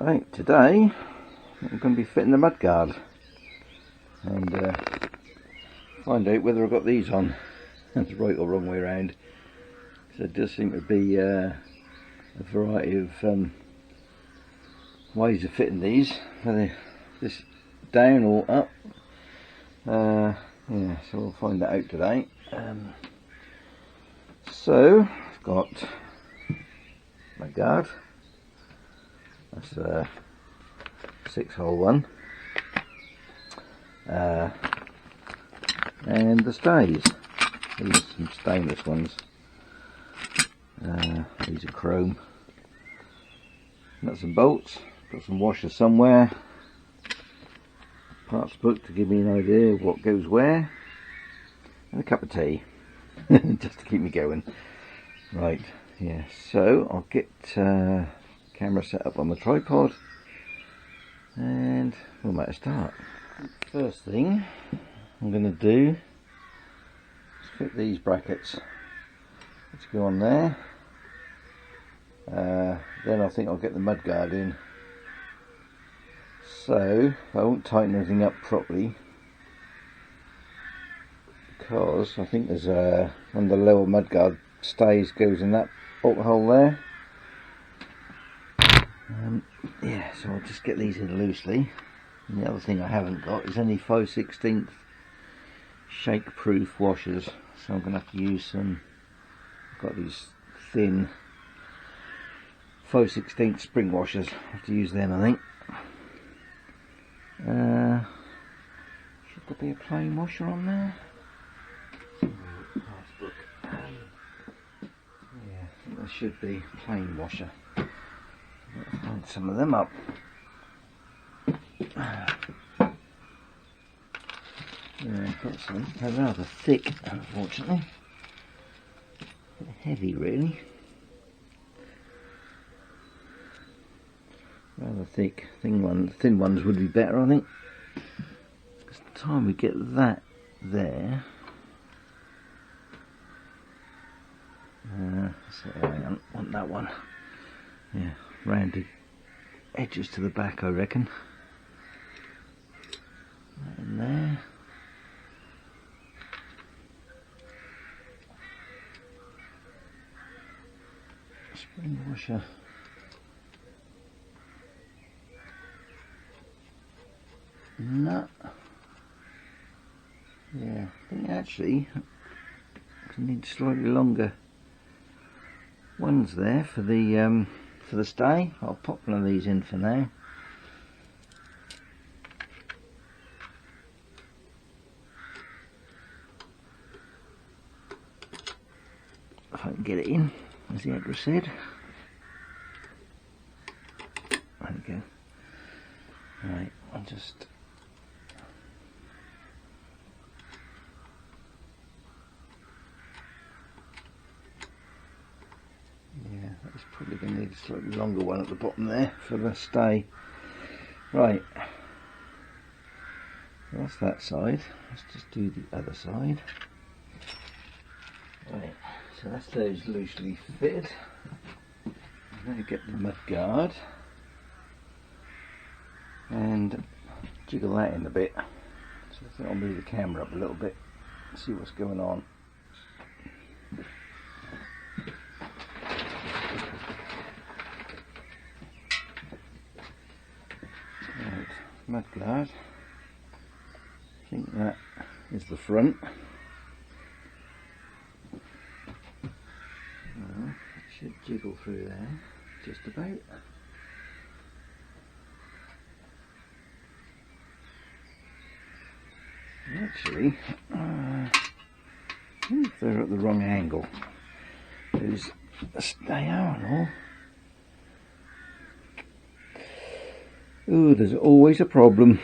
Right, today I'm going to be fitting the mudguard and find out whether I've got these on the right or wrong way around. So it does seem to be a variety of ways of fitting these, whether this down or up. Yeah, so we'll find that out today. So I've got mudguard. That's a 6-hole one, and the stays. These are some stainless ones. These are chrome. Nuts and bolts. Got some washers somewhere. Parts book to give me an idea of what goes where, and a cup of tea just to keep me going. Right, yeah. So I'll get camera set up on the tripod and we'll make a start. First thing I'm going to do is fit these brackets. Let's go on there. Then I think I'll get the mudguard in. So I won't tighten everything up properly because I think there's one of the lower mudguard stays goes in that bolt hole there. Yeah, so I'll just get these in loosely. And the other thing I haven't got is any 5/16 shake proof washers, so I'm going to have to use some. I've got these thin 5/16 spring washers. I have to use them, I think. Should there be a plain washer on there? Yeah, I think there should be a plain washer. I'll find some of them up. Yeah, I've got some. They're rather thick, unfortunately. A bit heavy, really. Rather thick. Thin ones would be better, I think. It's the time we get that there. So I want that one. Yeah, rounded edges to the back, I reckon. That in there. Spring washer. Nut. Yeah, I think actually I need slightly longer ones there for the stay. I'll pop one of these in for now. If I can get it in, as the address said. There we go. Right, I'll just. Yeah, that's probably going to need a slightly longer one at the bottom there for the stay. Right, that's that side. Let's just do the other side. Right, so that's those loosely fitted. I'm going to get the mudguard and jiggle that in a bit. So I think I'll move the camera up a little bit, see what's going on. Mudguard. I think that is the front. It should jiggle through there, just about. Actually, I think they're at the wrong angle. There's a stay on all. Ooh, there's always a problem.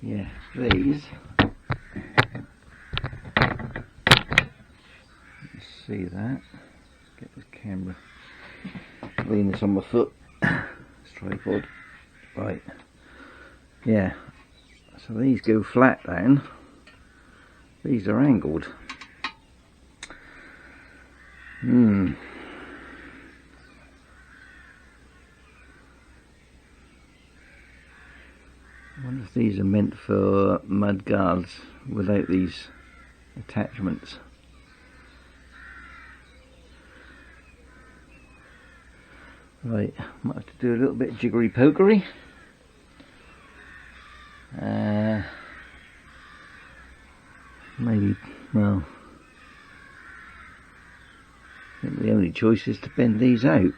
Yeah, these. Let's see that. Get this camera. Lean this on my foot. This tripod. Right. Yeah. So these go flat down. These are angled. I wonder if these are meant for mud guards without these attachments. Right, might have to do a little bit of jiggery pokery. Maybe, well, I think the only choice is to bend these out.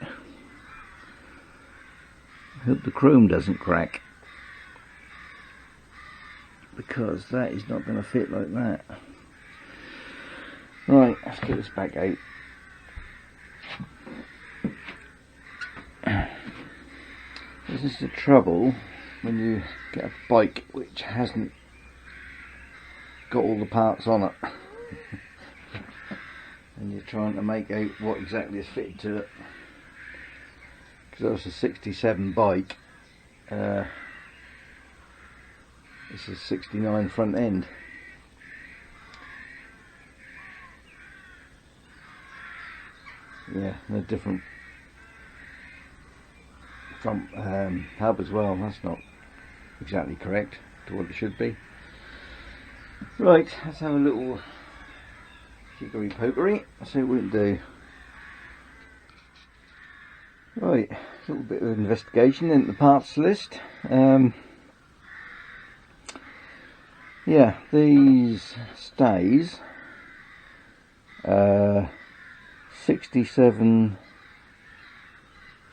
I hope the chrome doesn't crack, because that is not going to fit like that. Right, let's get this back out. This is the trouble when you get a bike which hasn't got all the parts on it and you're trying to make out what exactly is fitted to it, because that was a 67 bike. This is 69 front end. Yeah, no different front hub as well. That's not exactly correct to what it should be. Right, let's have a little jiggery pokery, see what we can do. Right, a little bit of investigation into the parts list. Yeah, these stays 67,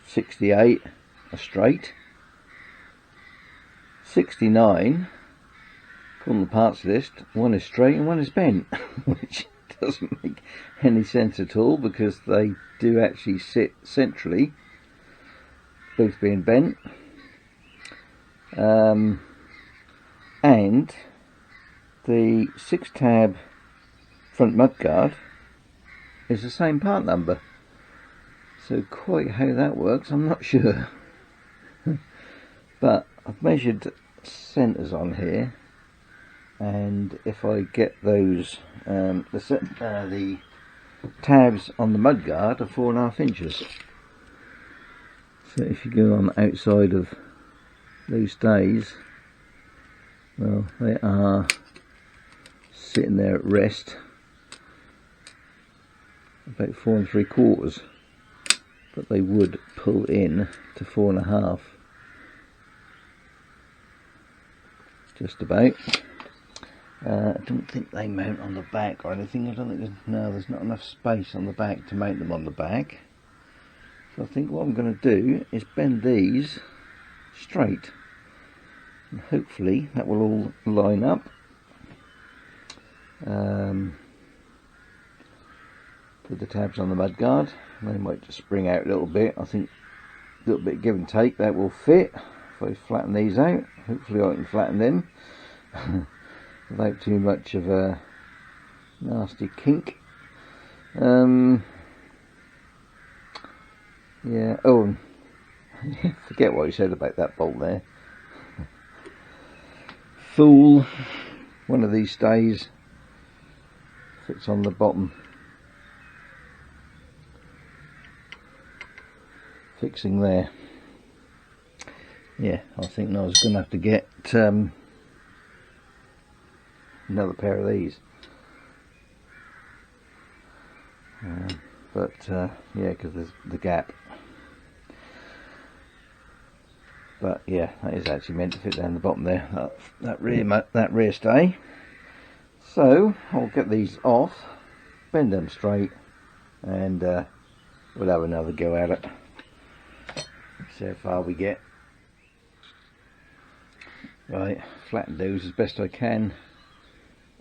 68 are straight, 69 on the parts list, one is straight and one is bent, which doesn't make any sense at all, because they do actually sit centrally, both being bent. And the 6-tab front mudguard is the same part number, so quite how that works I'm not sure. But I've measured centres on here, and if I get those the tabs on the mudguard are 4.5 inches. So if you go on the outside of those stays, well, they are sitting there at rest about 4 3/4, but they would pull in to 4.5, just about. I don't think they mount on the back or anything. I don't think there's not enough space on the back to mount them on the back. So I think what I'm going to do is bend these straight, and hopefully that will all line up. Put the tabs on the mudguard, they might just spring out a little bit. I think a little bit of give and take, that will fit. If I flatten these out, hopefully I can flatten them without too much of a nasty kink. Yeah, oh, forget what I said about that bolt there. Fool, one of these stays fits on the bottom fixing there. Yeah, I think I was going to have to get another pair of these. Yeah, because there's the gap. But yeah, that is actually meant to fit down the bottom there, that rear stay. So I'll get these off, bend them straight, and we'll have another go at it. See how far we get. Right, flatten those as best I can.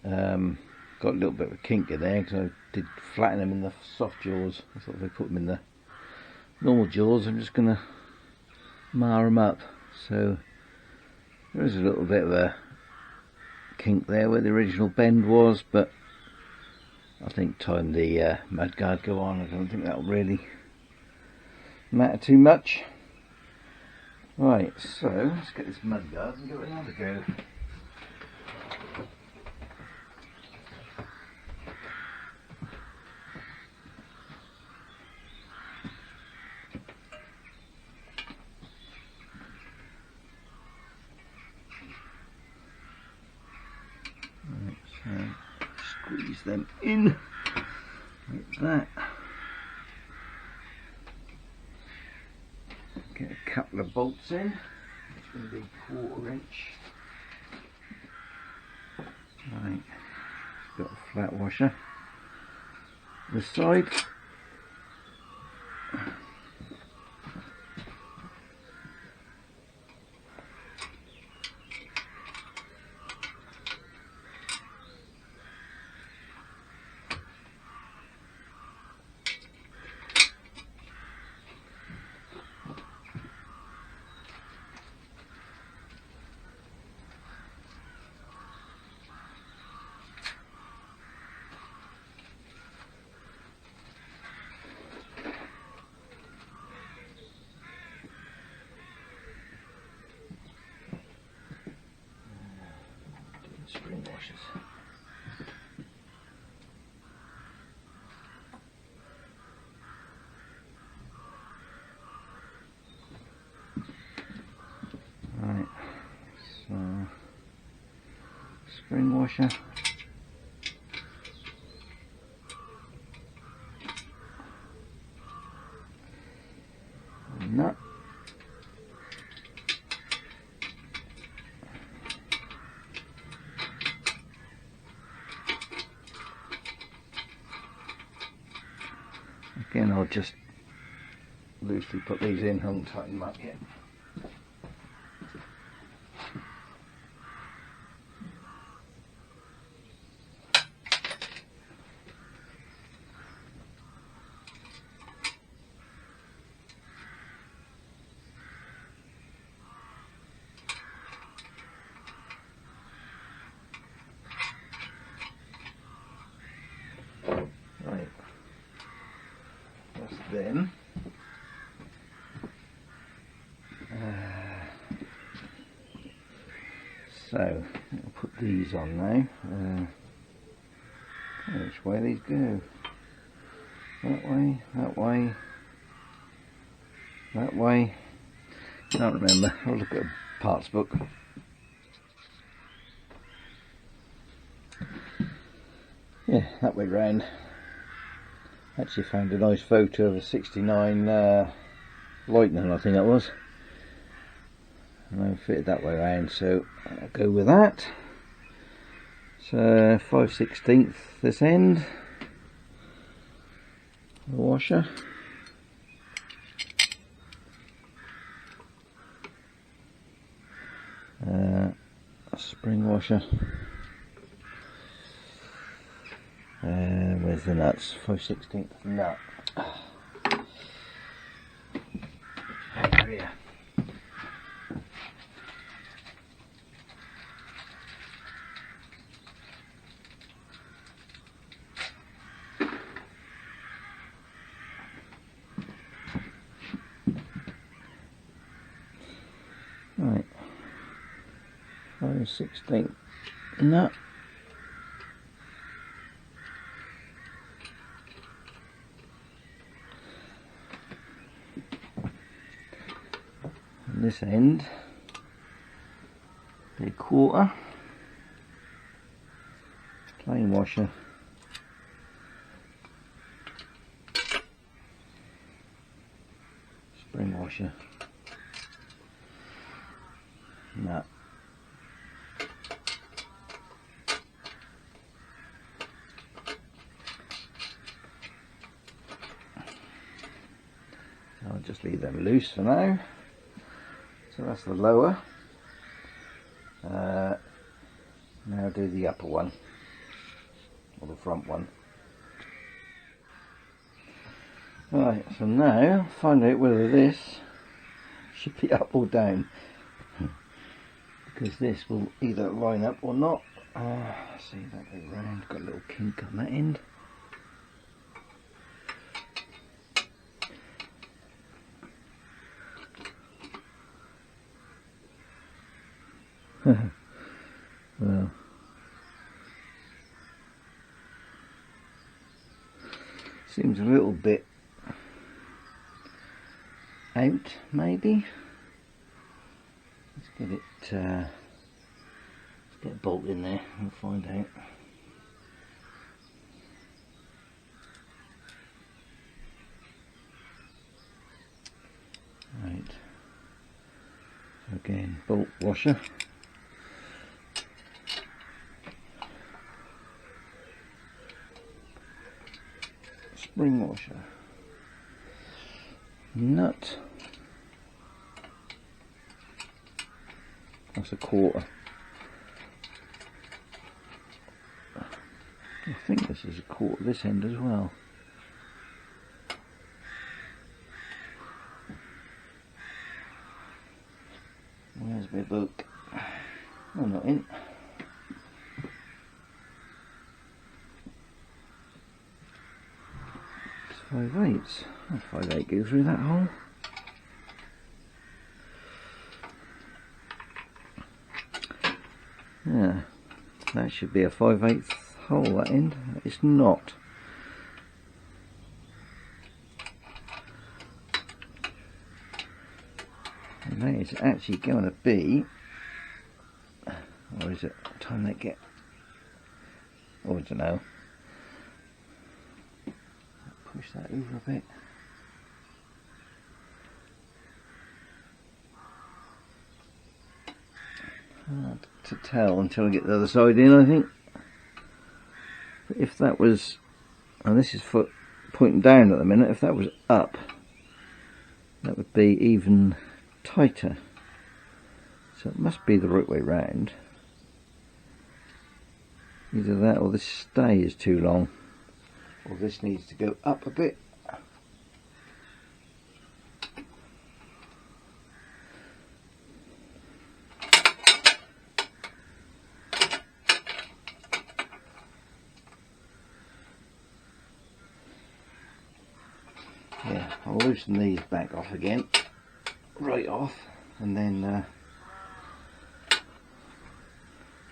Got a little bit of a kink in there because I did flatten them in the soft jaws. I thought if I put them in the normal jaws, I'm just going to mar them up. So there is a little bit of a kink there where the original bend was, but I think time the mudguard go on, I don't think that'll really matter too much. Right, so let's get this mudguard and give it another go. them in like that. Get a couple of bolts in. It's going to be 1/4 inch. Right, got a flat washer. This side. Spring washers. Right, so spring washer. Nut. Again, I'll just loosely put these in, haven't tightened them up yet. Right. Then so I'll put these on now. Which way these go? That way, that way, that way. Can't remember. I'll look at a parts book. Yeah, that way round. Actually found a nice photo of a 69 Lightning, I think that was, and I fitted that way around, so I'll go with that. So 5/16 this end, the washer. A spring washer. Where's the nuts? 5/16 nut. Here. Right. 5/16 nut. This end, a 1/4, plain washer, spring washer, nut, I'll just leave them loose for now. So that's the lower. Now do the upper one, or the front one. Right, so now find out whether this should be up or down, because this will either line up or not. See that way round, got a little kink on that end. Well, seems a little bit out, maybe. Let's get it. Let's get a bolt in there and find out. Again, bolt washer. Spring washer. Nut. That's a quarter. I think this is a quarter this end as well. Where's my book? Oh, not in. It's 5/8. Oh, 5/8 go through that hole. Yeah, that should be a 5/8 hole, that end. It's not. And that is actually going to be, or is it time they get, oh, I don't know. Push that over a bit. Hard to tell until I get the other side in, I think. But if that was, and this is foot pointing down at the minute, if that was up, that would be even tighter. So it must be the right way round. Either that or this stay is too long, or this needs to go up a bit. Yeah, I'll loosen these back off again, right off, and then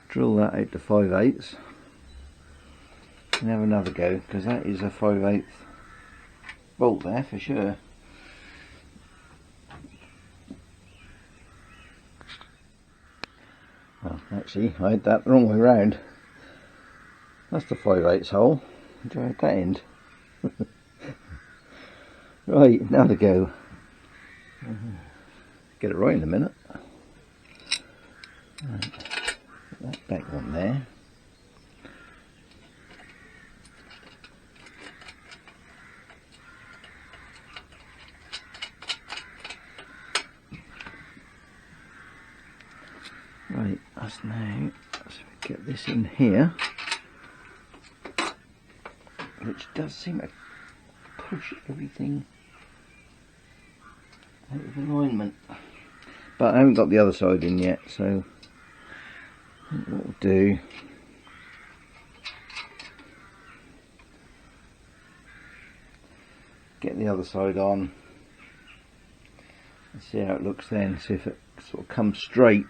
drill that out to 5/8 and have another go, because that is a 5/8 bolt there for sure. Well, actually I had that the wrong way round. That's the 5/8 hole. I had that end. Right, now to go. Get it right in a minute. Right, put that back on there. Right, that's now, let's get this in here, which does seem to push everything out of alignment, but I haven't got the other side in yet, so I think what we'll do, get the other side on and see how it looks then, see if it sort of comes straight.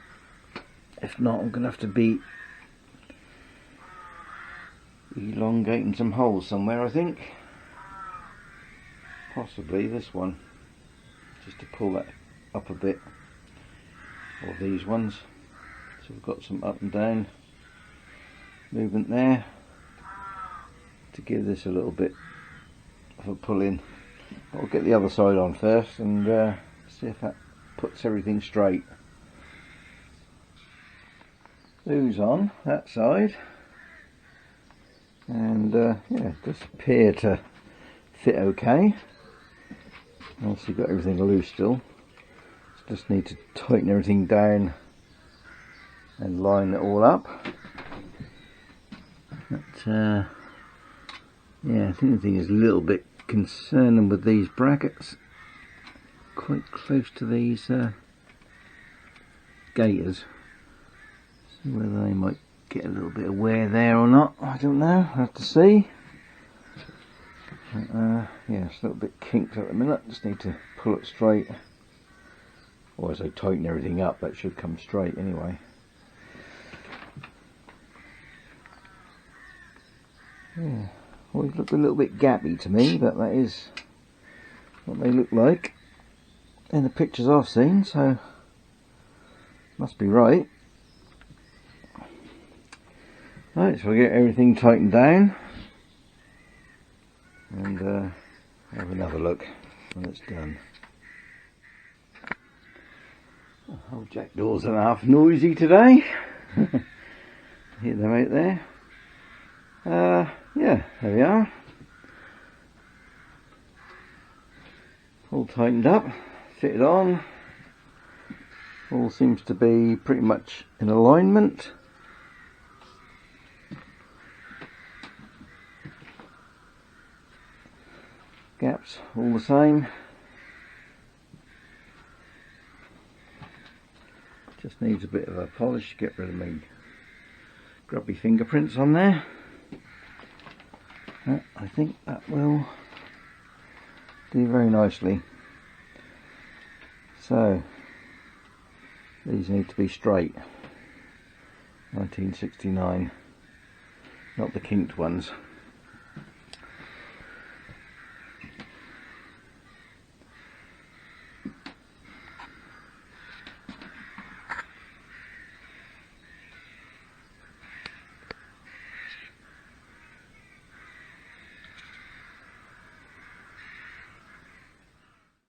If not, I'm going to have to be elongating some holes somewhere, I think. Possibly this one, just to pull that up a bit, or these ones, so we've got some up and down movement there to give this a little bit of a pull in. I'll get the other side on first and see if that puts everything straight. Glue's on that side, and yeah, it does appear to fit okay. Also got everything loose still, just need to tighten everything down and line it all up. But yeah, I think the thing is a little bit concerning with these brackets, quite close to these gaiters. See whether they might get a little bit of wear there or not, I don't know, I'll have to see. Yeah, it's a little bit kinked at the minute, just need to pull it straight. Or as I tighten everything up, that should come straight anyway. Yeah, always look a little bit gappy to me, but that is what they look like in the pictures I've seen, so must be right. Right, so we'll get everything tightened down and have another look when it's done. Oh, jackdaws are half noisy today. Hear them out there. Yeah, there we are. All tightened up, fitted on. All seems to be pretty much in alignment. Gaps all the same. Just needs a bit of a polish, get rid of my grubby fingerprints on there. I think that will do very nicely. So these need to be straight. 1969, not the kinked ones.